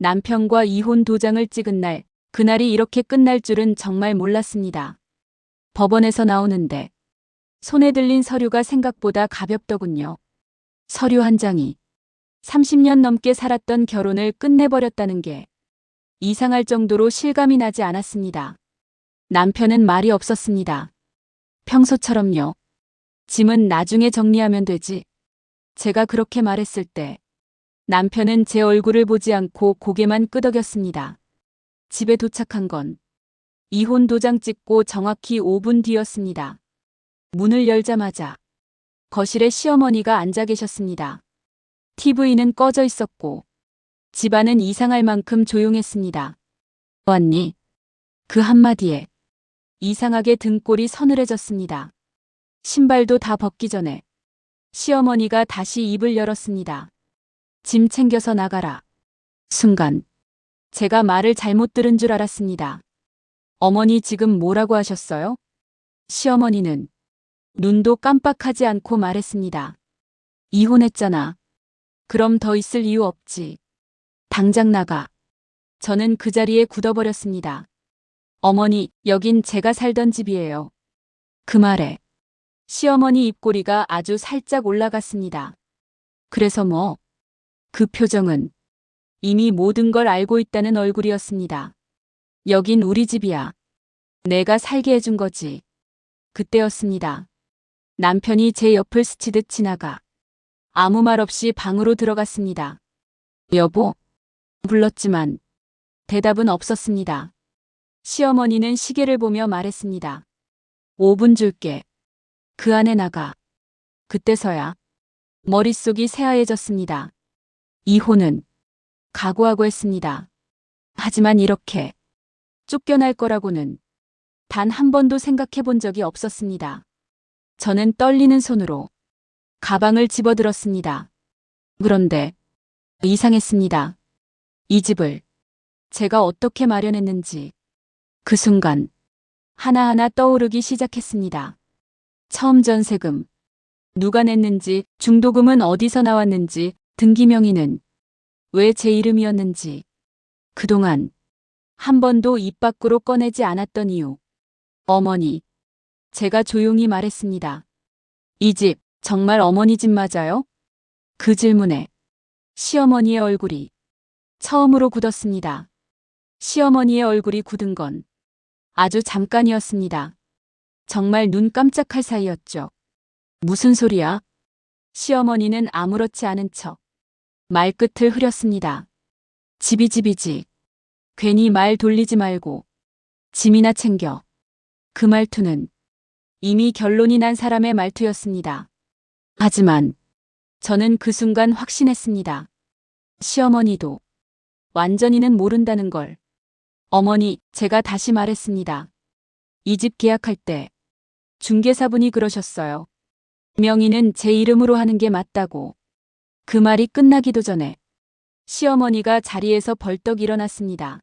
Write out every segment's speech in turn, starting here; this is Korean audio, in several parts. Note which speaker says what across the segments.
Speaker 1: 남편과 이혼 도장을 찍은 날, 그날이 이렇게 끝날 줄은 정말 몰랐습니다. 법원에서 나오는데 손에 들린 서류가 생각보다 가볍더군요. 서류 한 장이 30년 넘게 살았던 결혼을 끝내버렸다는 게 이상할 정도로 실감이 나지 않았습니다. 남편은 말이 없었습니다. 평소처럼요. 짐은 나중에 정리하면 되지. 제가 그렇게 말했을 때 남편은 제 얼굴을 보지 않고 고개만 끄덕였습니다. 집에 도착한 건 이혼 도장 찍고 정확히 5분 뒤였습니다. 문을 열자마자 거실에 시어머니가 앉아 계셨습니다. TV는 꺼져 있었고 집안은 이상할 만큼 조용했습니다. 왔니? 그 한마디에 이상하게 등골이 서늘해졌습니다. 신발도 다 벗기 전에 시어머니가 다시 입을 열었습니다. 짐 챙겨서 나가라. 순간 제가 말을 잘못 들은 줄 알았습니다. 어머니 지금 뭐라고 하셨어요? 시어머니는 눈도 깜빡하지 않고 말했습니다. 이혼했잖아. 그럼 더 있을 이유 없지. 당장 나가. 저는 그 자리에 굳어버렸습니다. 어머니, 여긴 제가 살던 집이에요. 그 말에 시어머니 입꼬리가 아주 살짝 올라갔습니다. 그래서 뭐? 그 표정은 이미 모든 걸 알고 있다는 얼굴이었습니다. 여긴 우리 집이야. 내가 살게 해준 거지. 그때였습니다. 남편이 제 옆을 스치듯 지나가 아무 말 없이 방으로 들어갔습니다. 여보? 불렀지만 대답은 없었습니다. 시어머니는 시계를 보며 말했습니다. 5분 줄게. 그 안에 나가. 그때서야 머릿속이 새하얘졌습니다. 이혼은 각오하고 했습니다. 하지만 이렇게 쫓겨날 거라고는 단 한 번도 생각해 본 적이 없었습니다. 저는 떨리는 손으로 가방을 집어들었습니다. 그런데 이상했습니다. 이 집을 제가 어떻게 마련했는지 그 순간 하나하나 떠오르기 시작했습니다. 처음 전세금, 누가 냈는지, 중도금은 어디서 나왔는지, 등기명의는 왜 제 이름이었는지, 그동안 한 번도 입 밖으로 꺼내지 않았던 이유. 어머니, 제가 조용히 말했습니다. 이 집 정말 어머니 집 맞아요? 그 질문에 시어머니의 얼굴이 처음으로 굳었습니다. 시어머니의 얼굴이 굳은 건 아주 잠깐이었습니다. 정말 눈 깜짝할 사이였죠. 무슨 소리야? 시어머니는 아무렇지 않은 척 말끝을 흐렸습니다. 집이 집이지. 괜히 말 돌리지 말고 짐이나 챙겨. 그 말투는 이미 결론이 난 사람의 말투였습니다. 하지만 저는 그 순간 확신했습니다. 시어머니도 완전히는 모른다는 걸. 어머니, 제가 다시 말했습니다. 이 집 계약할 때 중개사분이 그러셨어요. 명의는 제 이름으로 하는 게 맞다고. 그 말이 끝나기도 전에 시어머니가 자리에서 벌떡 일어났습니다.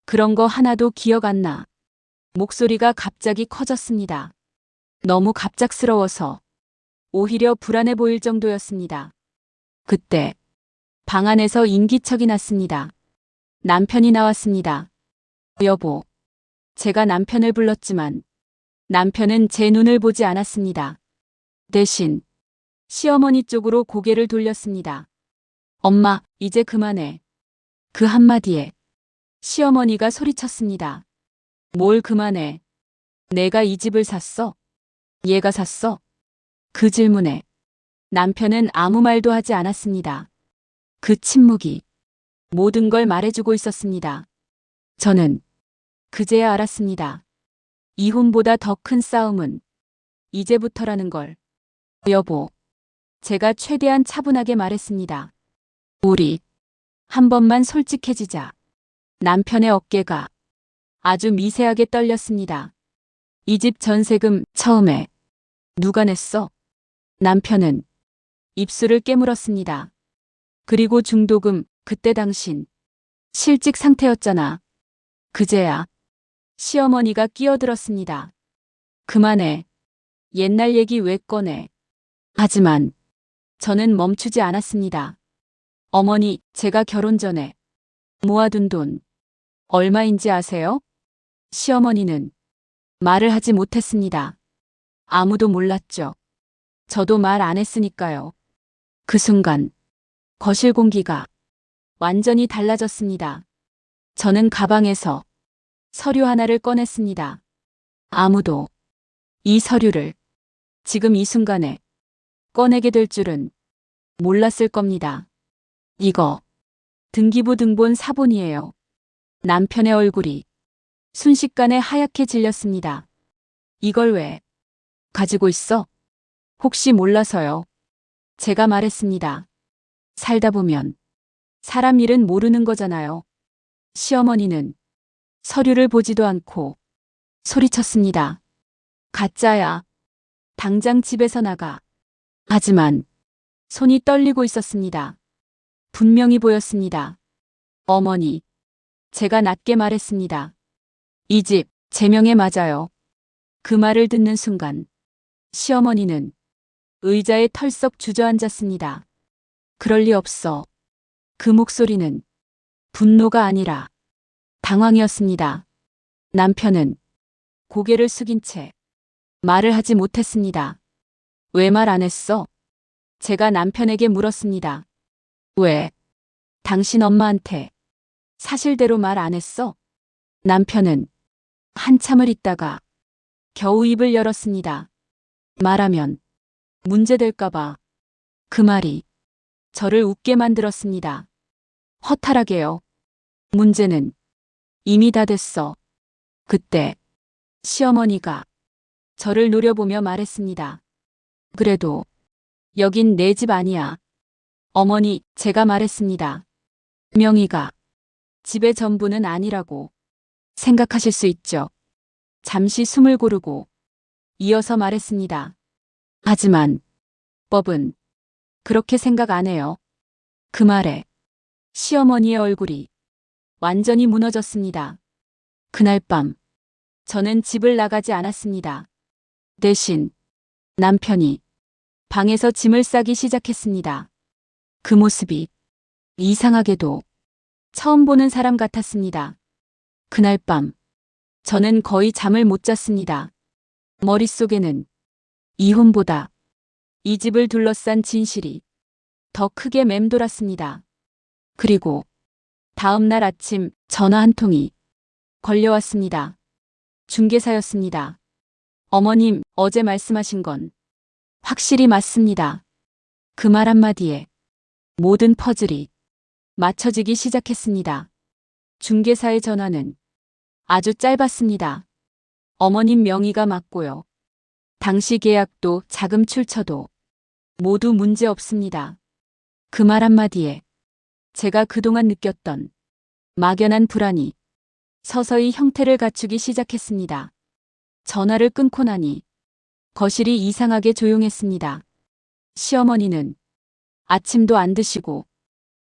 Speaker 1: 그런 거 하나도 기억 안 나. 목소리가 갑자기 커졌습니다. 너무 갑작스러워서 오히려 불안해 보일 정도였습니다. 그때 방 안에서 인기척이 났습니다. 남편이 나왔습니다. 여보. 제가 남편을 불렀지만 남편은 제 눈을 보지 않았습니다. 대신 시어머니 쪽으로 고개를 돌렸습니다. 엄마, 이제 그만해. 그 한마디에 시어머니가 소리쳤습니다. 뭘 그만해. 내가 이 집을 샀어? 얘가 샀어? 그 질문에 남편은 아무 말도 하지 않았습니다. 그 침묵이 모든 걸 말해주고 있었습니다. 저는 그제야 알았습니다. 이혼보다 더 큰 싸움은 이제부터라는 걸. 여보, 제가 최대한 차분하게 말했습니다. 우리 한 번만 솔직해지자. 남편의 어깨가 아주 미세하게 떨렸습니다. 이 집 전세금 처음에 누가 냈어? 남편은 입술을 깨물었습니다. 그리고 중도금, 그때 당신 실직 상태였잖아. 그제야 시어머니가 끼어들었습니다. 그만해. 옛날 얘기 왜 꺼내. 하지만 저는 멈추지 않았습니다. 어머니, 제가 결혼 전에 모아둔 돈 얼마인지 아세요? 시어머니는 말을 하지 못했습니다. 아무도 몰랐죠. 저도 말 안 했으니까요. 그 순간 거실 공기가 완전히 달라졌습니다. 저는 가방에서 서류 하나를 꺼냈습니다. 아무도 이 서류를 지금 이 순간에 꺼내게 될 줄은 몰랐을 겁니다. 이거 등기부 등본 사본이에요. 남편의 얼굴이 순식간에 하얗게 질렸습니다. 이걸 왜 가지고 있어? 혹시 몰라서요. 제가 말했습니다. 살다 보면 사람 일은 모르는 거잖아요. 시어머니는 서류를 보지도 않고 소리쳤습니다. 가짜야. 당장 집에서 나가. 하지만 손이 떨리고 있었습니다. 분명히 보였습니다. 어머니, 제가 낮게 말했습니다. 이 집 제 명에 맞아요. 그 말을 듣는 순간 시어머니는 의자에 털썩 주저앉았습니다. 그럴 리 없어. 그 목소리는 분노가 아니라 당황이었습니다. 남편은 고개를 숙인 채 말을 하지 못했습니다. 왜 말 안 했어? 제가 남편에게 물었습니다. 왜? 당신 엄마한테 사실대로 말 안 했어? 남편은 한참을 있다가 겨우 입을 열었습니다. 말하면 문제될까봐. 그 말이 저를 웃게 만들었습니다. 허탈하게요. 문제는 이미 다 됐어. 그때 시어머니가 저를 노려보며 말했습니다. 그래도 여긴 내 집 아니야. 어머니, 제가 말했습니다. 명의가 집의 전부는 아니라고 생각하실 수 있죠. 잠시 숨을 고르고 이어서 말했습니다. 하지만 법은 그렇게 생각 안 해요. 그 말에 시어머니의 얼굴이 완전히 무너졌습니다. 그날 밤 저는 집을 나가지 않았습니다. 대신 남편이 방에서 짐을 싸기 시작했습니다. 그 모습이 이상하게도 처음 보는 사람 같았습니다. 그날 밤 저는 거의 잠을 못 잤습니다. 머릿속에는 이혼보다 이 집을 둘러싼 진실이 더 크게 맴돌았습니다. 그리고 다음 날 아침 전화 한 통이 걸려왔습니다. 중개사였습니다. 어머님, 어제 말씀하신 건 확실히 맞습니다. 그 말 한마디에 모든 퍼즐이 맞춰지기 시작했습니다. 중개사의 전화는 아주 짧았습니다. 어머님 명의가 맞고요. 당시 계약도 자금 출처도 모두 문제 없습니다. 그 말 한마디에 제가 그동안 느꼈던 막연한 불안이 서서히 형태를 갖추기 시작했습니다. 전화를 끊고 나니 거실이 이상하게 조용했습니다. 시어머니는 아침도 안 드시고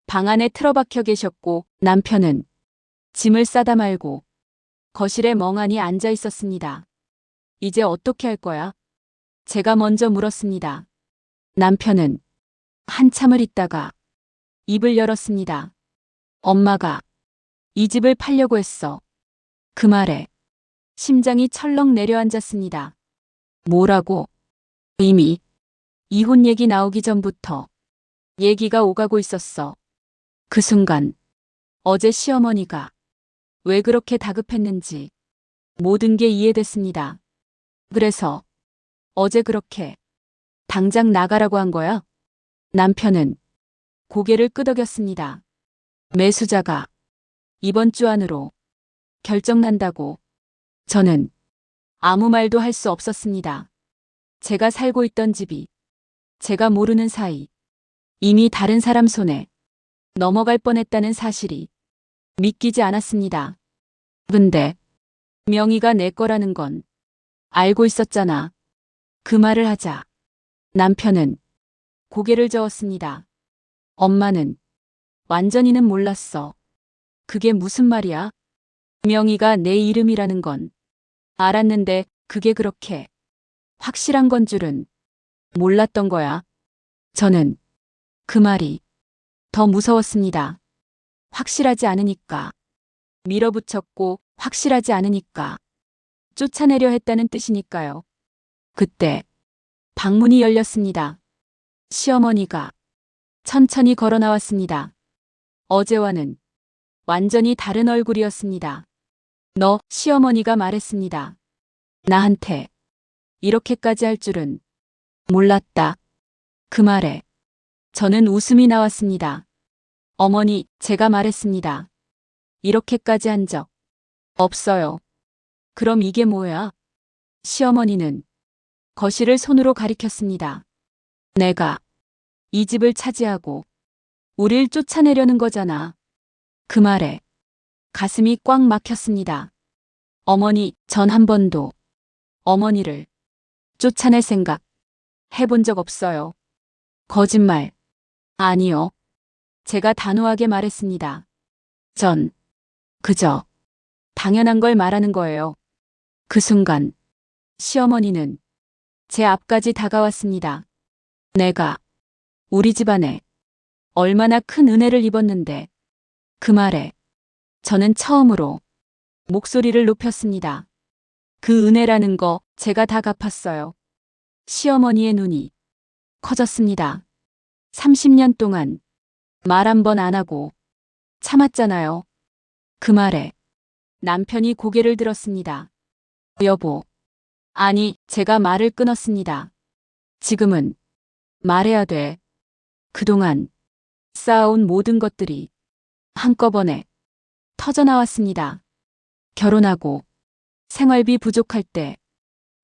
Speaker 1: 방 안에 틀어박혀 계셨고 남편은 짐을 싸다 말고 거실에 멍하니 앉아 있었습니다. 이제 어떻게 할 거야? 제가 먼저 물었습니다. 남편은 한참을 있다가 입을 열었습니다. 엄마가 이 집을 팔려고 했어. 그 말에 심장이 철렁 내려앉았습니다. 뭐라고? 이미 이혼 얘기 나오기 전부터 얘기가 오가고 있었어. 그 순간 어제 시어머니가 왜 그렇게 다급했는지 모든 게 이해됐습니다. 그래서 어제 그렇게 당장 나가라고 한 거야? 남편은 고개를 끄덕였습니다. 매수자가 이번 주 안으로 결정난다고. 저는 아무 말도 할 수 없었습니다. 제가 살고 있던 집이 제가 모르는 사이 이미 다른 사람 손에 넘어갈 뻔했다는 사실이 믿기지 않았습니다. 근데 명의가 내 거라는 건 알고 있었잖아. 그 말을 하자 남편은 고개를 저었습니다. 엄마는 완전히는 몰랐어. 그게 무슨 말이야? 명의가 내 이름이라는 건 알았는데 그게 그렇게 확실한 건 줄은 몰랐던 거야. 저는 그 말이 더 무서웠습니다. 확실하지 않으니까. 밀어붙였고 확실하지 않으니까. 쫓아내려 했다는 뜻이니까요. 그때 방문이 열렸습니다. 시어머니가 천천히 걸어 나왔습니다. 어제와는 완전히 다른 얼굴이었습니다. 너, 시어머니가 말했습니다. 나한테 이렇게까지 할 줄은 몰랐다. 그 말에 저는 웃음이 나왔습니다. 어머니, 제가 말했습니다. 이렇게까지 한 적 없어요. 그럼 이게 뭐야? 시어머니는 거실을 손으로 가리켰습니다. 내가 이 집을 차지하고 우릴 쫓아내려는 거잖아. 그 말에 가슴이 꽉 막혔습니다. 어머니, 전 한 번도 어머니를 쫓아낼 생각 해본 적 없어요. 거짓말. 아니요. 제가 단호하게 말했습니다. 전 그저 당연한 걸 말하는 거예요. 그 순간 시어머니는 제 앞까지 다가왔습니다. 내가 우리 집안에 얼마나 큰 은혜를 입었는데. 그 말에 저는 처음으로 목소리를 높였습니다. 그 은혜라는 거 제가 다 갚았어요. 시어머니의 눈이 커졌습니다. 30년 동안 말 한 번 안 하고 참았잖아요. 그 말에 남편이 고개를 들었습니다. 여보. 아니, 제가 말을 끊었습니다. 지금은 말해야 돼. 그동안 쌓아온 모든 것들이 한꺼번에 터져나왔습니다. 결혼하고 생활비 부족할 때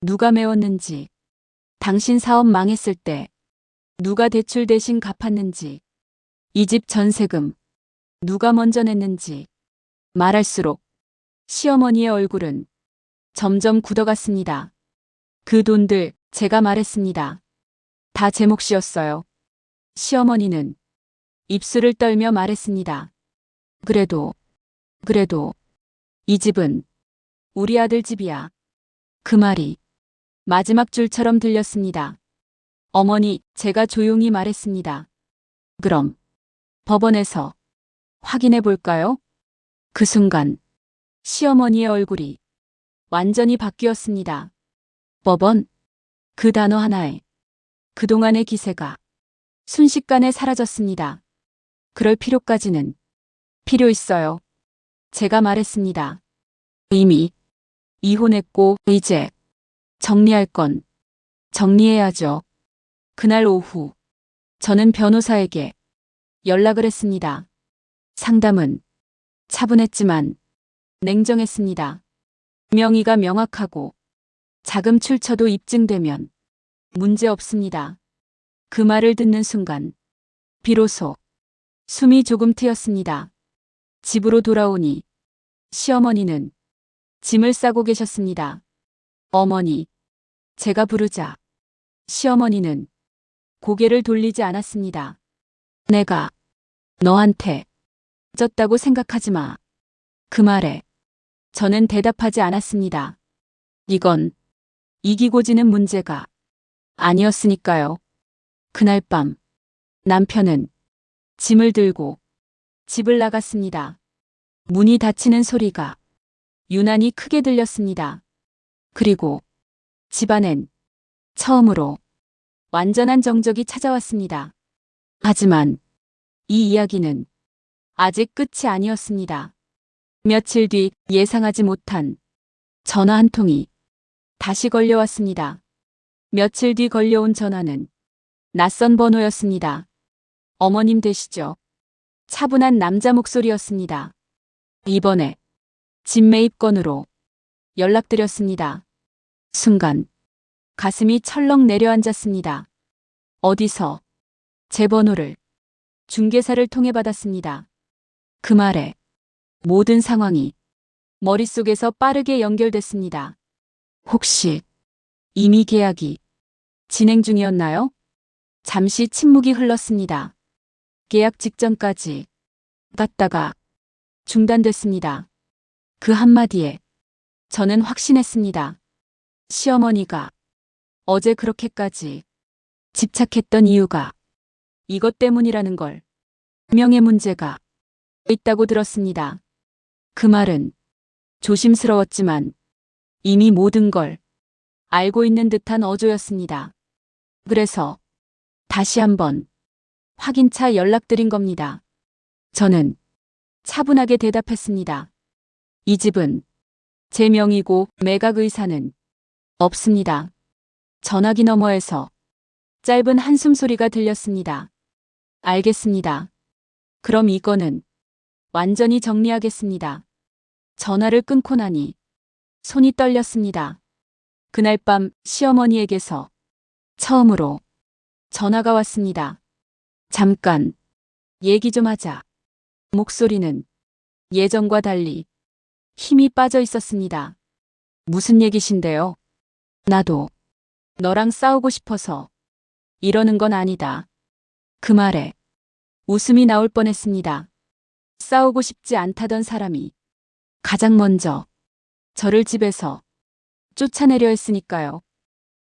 Speaker 1: 누가 메웠는지, 당신 사업 망했을 때 누가 대출 대신 갚았는지, 이 집 전세금 누가 먼저 냈는지. 말할수록 시어머니의 얼굴은 점점 굳어갔습니다. 그 돈들 제가 말했습니다. 다 제 몫이었어요. 시어머니는 입술을 떨며 말했습니다. 그래도 이 집은 우리 아들 집이야. 그 말이 마지막 줄처럼 들렸습니다. 어머니, 제가 조용히 말했습니다. 그럼 법원에서 확인해 볼까요? 그 순간 시어머니의 얼굴이 완전히 바뀌었습니다. 법원? 그 단어 하나에 그동안의 기세가 순식간에 사라졌습니다. 그럴 필요까지는 필요 있어요. 제가 말했습니다. 이미 이혼했고 이제 정리할 건 정리해야죠. 그날 오후 저는 변호사에게 연락을 했습니다. 상담은 차분했지만 냉정했습니다. 명의가 명확하고 자금 출처도 입증되면 문제 없습니다. 그 말을 듣는 순간 비로소 숨이 조금 트였습니다. 집으로 돌아오니 시어머니는 짐을 싸고 계셨습니다. 어머니, 제가 부르자 시어머니는 고개를 돌리지 않았습니다. 내가 너한테 졌다고 생각하지 마. 그 말에 저는 대답하지 않았습니다. 이건 이기고 지는 문제가 아니었으니까요. 그날 밤 남편은 짐을 들고 집을 나갔습니다. 문이 닫히는 소리가 유난히 크게 들렸습니다. 그리고 집안엔 처음으로 완전한 정적이 찾아왔습니다. 하지만 이 이야기는 아직 끝이 아니었습니다. 며칠 뒤 예상하지 못한 전화 한 통이 다시 걸려왔습니다. 며칠 뒤 걸려온 전화는 낯선 번호였습니다. 어머님 되시죠? 차분한 남자 목소리였습니다. 이번에 집 매입 건으로 연락드렸습니다. 순간 가슴이 철렁 내려앉았습니다. 어디서? 제 번호를 중개사를 통해 받았습니다. 그 말에 모든 상황이 머릿속에서 빠르게 연결됐습니다. 혹시 이미 계약이 진행 중이었나요? 잠시 침묵이 흘렀습니다. 계약 직전까지 갔다가 중단됐습니다. 그 한마디에 저는 확신했습니다. 시어머니가 어제 그렇게까지 집착했던 이유가 이것 때문이라는 걸. 명의 문제가 있다고 들었습니다. 그 말은 조심스러웠지만 이미 모든 걸 알고 있는 듯한 어조였습니다. 그래서 다시 한번 확인차 연락드린 겁니다. 저는 차분하게 대답했습니다. 이 집은 제 명의고 매각 의사는 없습니다. 전화기 너머에서 짧은 한숨 소리가 들렸습니다. 알겠습니다. 그럼 이거는 완전히 정리하겠습니다. 전화를 끊고 나니 손이 떨렸습니다. 그날 밤 시어머니에게서 처음으로 전화가 왔습니다. 잠깐 얘기 좀 하자. 목소리는 예전과 달리 힘이 빠져 있었습니다. 무슨 얘기신데요? 나도 너랑 싸우고 싶어서 이러는 건 아니다. 그 말에 웃음이 나올 뻔했습니다. 싸우고 싶지 않다던 사람이 가장 먼저 저를 집에서 쫓아내려 했으니까요.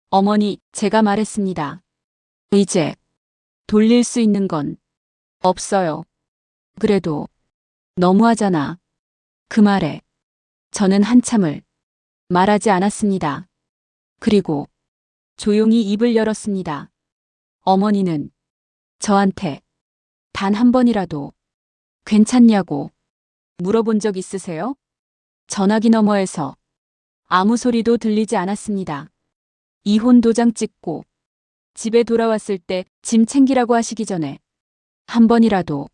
Speaker 1: 어머니, 제가 말했습니다. 이제 돌릴 수 있는 건 없어요. 그래도 너무하잖아. 그 말에 저는 한참을 말하지 않았습니다. 그리고 조용히 입을 열었습니다. 어머니는 저한테 단 한 번이라도 괜찮냐고 물어본 적 있으세요? 전화기 너머에서 아무 소리도 들리지 않았습니다. 이혼 도장 찍고 집에 돌아왔을 때 짐 챙기라고 하시기 전에 한 번이라도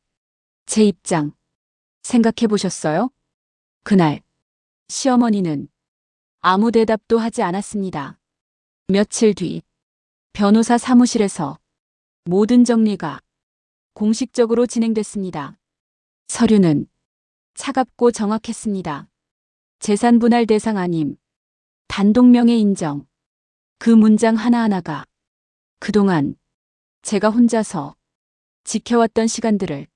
Speaker 1: 제 입장 생각해 보셨어요? 그날 시어머니는 아무 대답도 하지 않았습니다. 며칠 뒤 변호사 사무실에서 모든 정리가 공식적으로 진행됐습니다. 서류는 차갑고 정확했습니다. 재산 분할 대상 아님, 단독명예 인정. 그 문장 하나하나가 그동안 제가 혼자서 지켜왔던 시간들을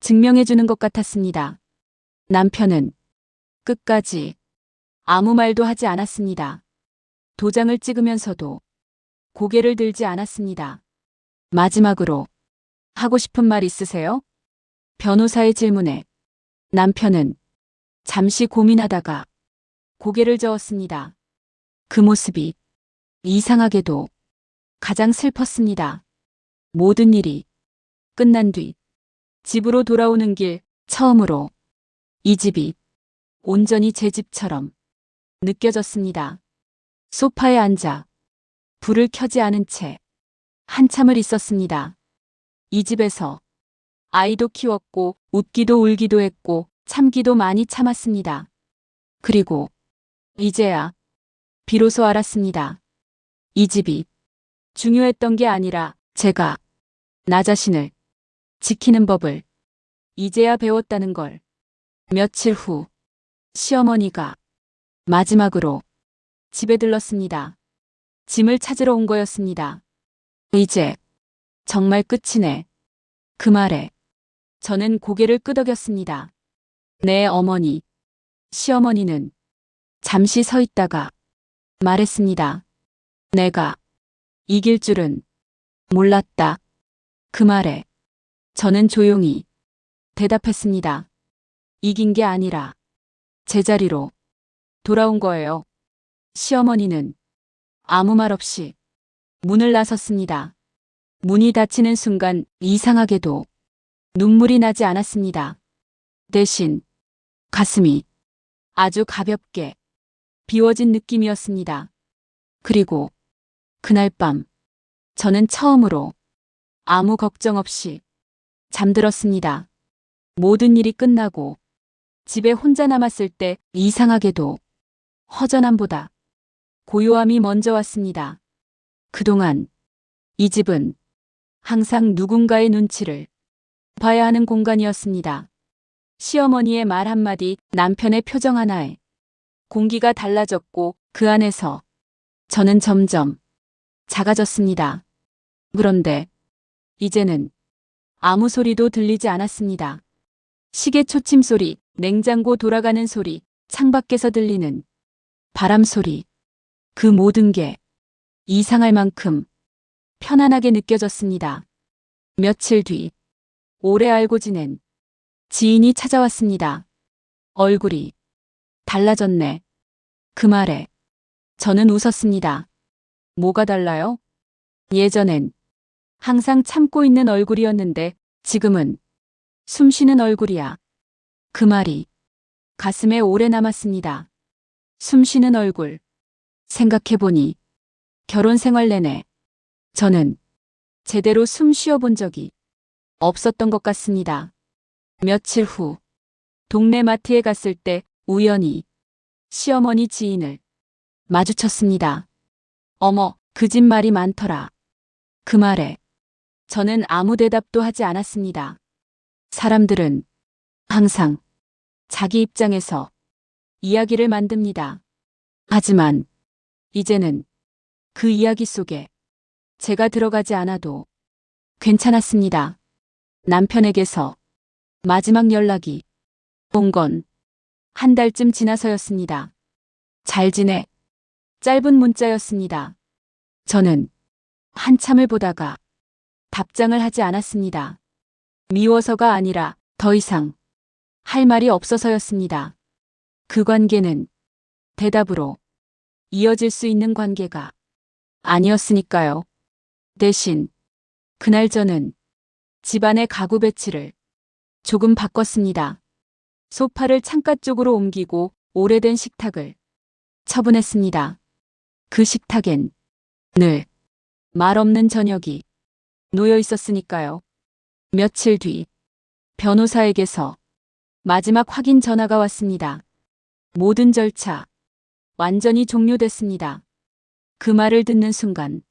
Speaker 1: 증명해주는 것 같았습니다. 남편은 끝까지 아무 말도 하지 않았습니다. 도장을 찍으면서도 고개를 들지 않았습니다. 마지막으로 하고 싶은 말 있으세요? 변호사의 질문에 남편은 잠시 고민하다가 고개를 저었습니다. 그 모습이 이상하게도 가장 슬펐습니다. 모든 일이 끝난 뒤 집으로 돌아오는 길 처음으로 이 집이 온전히 제 집처럼 느껴졌습니다. 소파에 앉아 불을 켜지 않은 채 한참을 있었습니다. 이 집에서 아이도 키웠고 웃기도 울기도 했고 참기도 많이 참았습니다. 그리고 이제야 비로소 알았습니다. 이 집이 중요했던 게 아니라 제가 나 자신을 지키는 법을 이제야 배웠다는 걸. 며칠 후 시어머니가 마지막으로 집에 들렀습니다. 짐을 찾으러 온 거였습니다. 이제 정말 끝이네. 그 말에 저는 고개를 끄덕였습니다. 네, 어머니. 시어머니는 잠시 서 있다가 말했습니다. 내가 이길 줄은 몰랐다. 그 말에 저는 조용히 대답했습니다. 이긴 게 아니라 제자리로 돌아온 거예요. 시어머니는 아무 말 없이 문을 나섰습니다. 문이 닫히는 순간 이상하게도 눈물이 나지 않았습니다. 대신 가슴이 아주 가볍게 비워진 느낌이었습니다. 그리고 그날 밤 저는 처음으로 아무 걱정 없이 잠들었습니다. 모든 일이 끝나고 집에 혼자 남았을 때 이상하게도 허전함보다 고요함이 먼저 왔습니다. 그동안 이 집은 항상 누군가의 눈치를 봐야 하는 공간이었습니다. 시어머니의 말 한마디, 남편의 표정 하나에 공기가 달라졌고 그 안에서 저는 점점 작아졌습니다. 그런데 이제는 아무 소리도 들리지 않았습니다. 시계 초침 소리, 냉장고 돌아가는 소리, 창밖에서 들리는 바람 소리. 그 모든 게 이상할 만큼 편안하게 느껴졌습니다. 며칠 뒤 오래 알고 지낸 지인이 찾아왔습니다. 얼굴이 달라졌네. 그 말에 저는 웃었습니다. 뭐가 달라요? 예전엔 항상 참고 있는 얼굴이었는데 지금은 숨 쉬는 얼굴이야. 그 말이 가슴에 오래 남았습니다. 숨 쉬는 얼굴. 생각해보니 결혼 생활 내내 저는 제대로 숨 쉬어본 적이 없었던 것 같습니다. 며칠 후 동네 마트에 갔을 때 우연히 시어머니 지인을 마주쳤습니다. 어머, 그 집 말이 많더라. 그 말에 저는 아무 대답도 하지 않았습니다. 사람들은 항상 자기 입장에서 이야기를 만듭니다. 하지만 이제는 그 이야기 속에 제가 들어가지 않아도 괜찮았습니다. 남편에게서 마지막 연락이 온 건 한 달쯤 지나서였습니다. 잘 지내? 짧은 문자였습니다. 저는 한참을 보다가 답장을 하지 않았습니다. 미워서가 아니라 더 이상 할 말이 없어서였습니다. 그 관계는 대답으로 이어질 수 있는 관계가 아니었으니까요. 대신 그날 저는 집안의 가구 배치를 조금 바꿨습니다. 소파를 창가 쪽으로 옮기고 오래된 식탁을 처분했습니다. 그 식탁엔 늘 말 없는 저녁이 놓여 있었으니까요. 며칠 뒤 변호사에게서 마지막 확인 전화가 왔습니다. 모든 절차 완전히 종료됐습니다. 그 말을 듣는 순간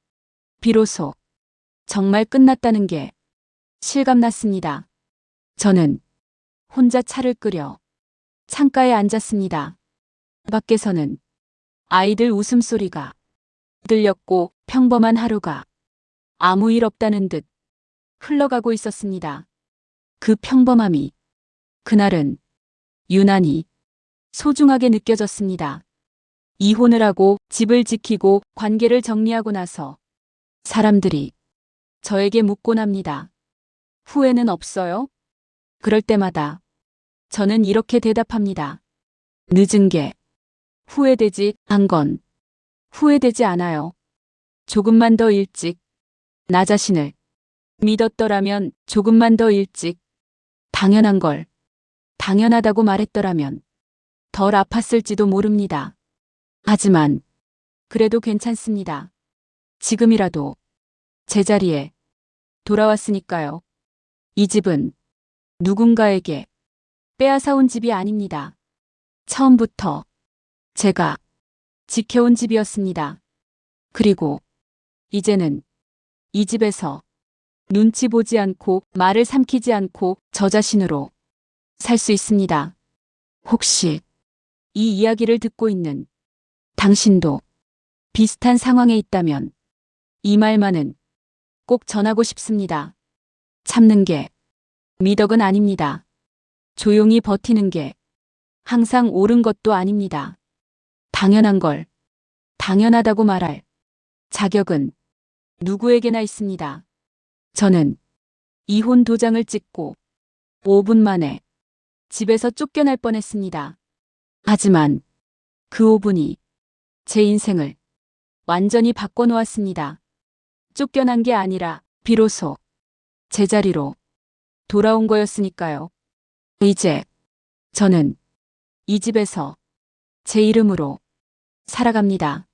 Speaker 1: 비로소 정말 끝났다는 게 실감났습니다. 저는 혼자 차를 끓여 창가에 앉았습니다. 밖에서는 아이들 웃음소리가 들렸고 평범한 하루가 아무 일 없다는 듯 흘러가고 있었습니다. 그 평범함이 그날은 유난히 소중하게 느껴졌습니다. 이혼을 하고 집을 지키고 관계를 정리하고 나서 사람들이 저에게 묻곤 합니다. 후회는 없어요? 그럴 때마다 저는 이렇게 대답합니다. 늦은 게 후회되지 않은 건 후회되지 않아요. 조금만 더 일찍 나 자신을 믿었더라면, 조금만 더 일찍 당연한 걸 당연하다고 말했더라면 덜 아팠을지도 모릅니다. 하지만 그래도 괜찮습니다. 지금이라도 제자리에 돌아왔으니까요. 이 집은 누군가에게 빼앗아온 집이 아닙니다. 처음부터 제가 지켜온 집이었습니다. 그리고 이제는 이 집에서 눈치 보지 않고 말을 삼키지 않고 저 자신으로 살 수 있습니다. 혹시 이 이야기를 듣고 있는 당신도 비슷한 상황에 있다면 이 말만은 꼭 전하고 싶습니다. 참는 게 미덕은 아닙니다. 조용히 버티는 게 항상 옳은 것도 아닙니다. 당연한 걸 당연하다고 말할 자격은 누구에게나 있습니다. 저는 이혼 도장을 찍고 5분 만에 집에서 쫓겨날 뻔했습니다. 하지만 그 5분이 제 인생을 완전히 바꿔놓았습니다. 쫓겨난 게 아니라 비로소 제자리로 돌아온 거였으니까요. 이제 저는 이 집에서 제 이름으로 살아갑니다.